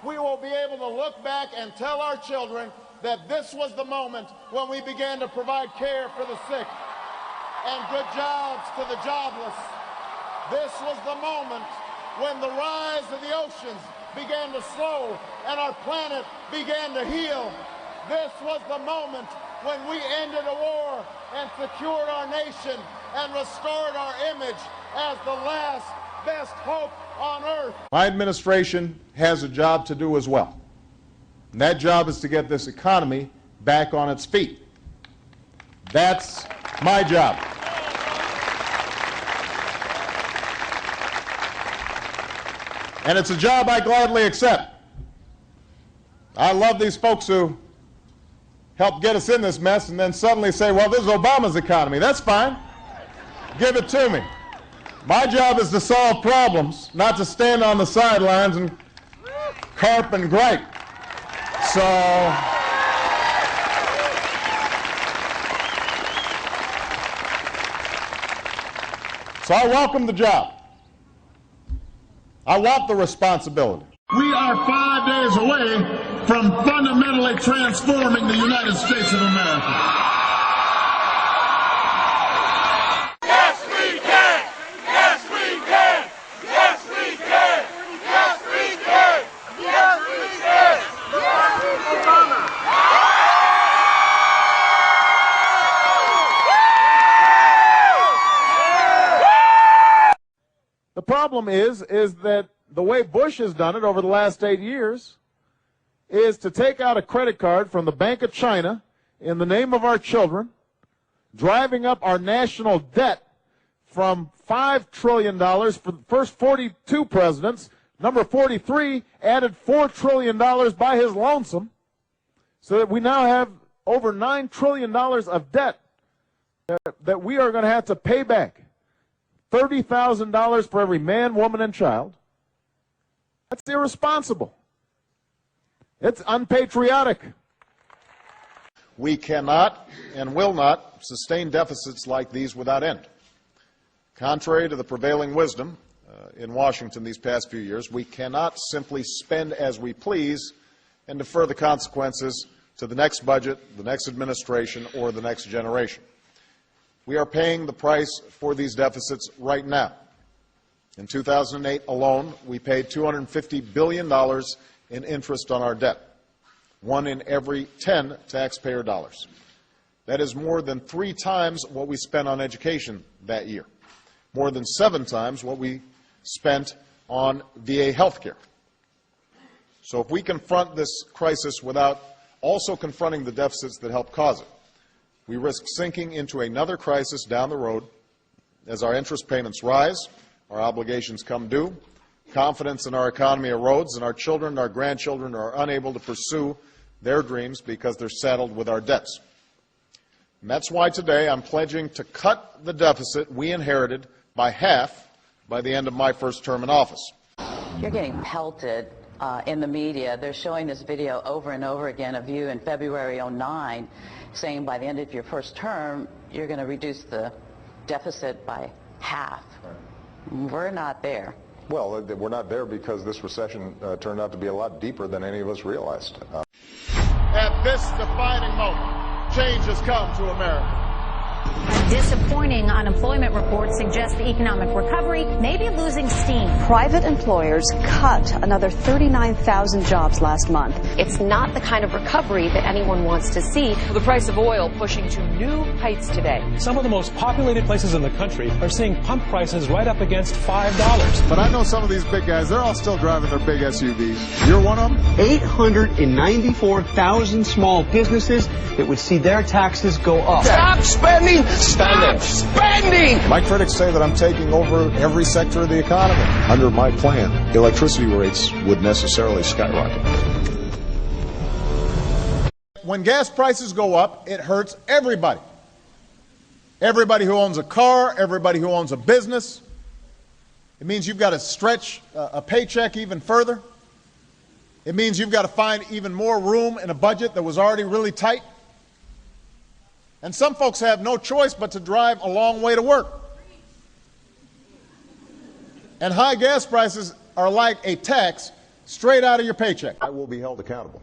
we will be able to look back and tell our children that this was the moment when we began to provide care for the sick and good jobs to the jobless. This was the moment when the rise of the oceans began to slow and our planet began to heal. This was the moment when we ended a war and secured our nation and restored our image as the last best hope on earth. My administration has a job to do as well. And that job is to get this economy back on its feet. That's my job. And it's a job I gladly accept. I love these folks who help get us in this mess and then suddenly say, well, this is Obama's economy. That's fine. Give it to me. My job is to solve problems, not to stand on the sidelines and carp and gripe. So I welcome the job. I want the responsibility. We are 5 days away from fundamentally transforming the United States of America. Yes, we can! Yes, we can! Yes, we can! Yes, we can! Yes, we can! Obama! The problem is that the way Bush has done it over the last 8 years is to take out a credit card from the Bank of China in the name of our children, driving up our national debt from $5 trillion for the first 42 presidents. Number 43 added $4 trillion by his lonesome, so that we now have over $9 trillion of debt that we are going to have to pay back. $30,000 for every man, woman, and child. That's irresponsible. It's unpatriotic. We cannot and will not sustain deficits like these without end. Contrary to the prevailing wisdom in Washington these past few years, we cannot simply spend as we please and defer the consequences to the next budget, the next administration, or the next generation. We are paying the price for these deficits right now. In 2008 alone, we paid $250 billion in interest on our debt, 1 in every 10 taxpayer dollars. That is more than 3 times what we spent on education that year, more than 7 times what we spent on VA health care. So if we confront this crisis without also confronting the deficits that helped cause it, we risk sinking into another crisis down the road as our interest payments rise, our obligations come due, confidence in our economy erodes, and our children and our grandchildren are unable to pursue their dreams because they're saddled with our debts. And that's why today I'm pledging to cut the deficit we inherited by half by the end of my first term in office. You're getting pelted in the media. They're showing this video over and over again of you in February '09 saying by the end of your first term you're going to reduce the deficit by half. We're not there. Well, we're not there because this recession turned out to be a lot deeper than any of us realized. At this defining moment, change has come to America. A disappointing unemployment report suggests the economic recovery may be losing steam. Private employers cut another 39,000 jobs last month. It's not the kind of recovery that anyone wants to see. The price of oil pushing to new heights today. Some of the most populated places in the country are seeing pump prices right up against $5. But I know some of these big guys, they're all still driving their big SUVs. You're one of them? 894,000 small businesses that would see their taxes go up. Stop spending! Stop spending! My critics say that I'm taking over every sector of the economy. Under my plan, electricity rates would necessarily skyrocket. When gas prices go up, it hurts everybody. Everybody who owns a car, everybody who owns a business. It means you've got to stretch a paycheck even further. It means you've got to find even more room in a budget that was already really tight. And some folks have no choice but to drive a long way to work. And high gas prices are like a tax straight out of your paycheck. I will be held accountable.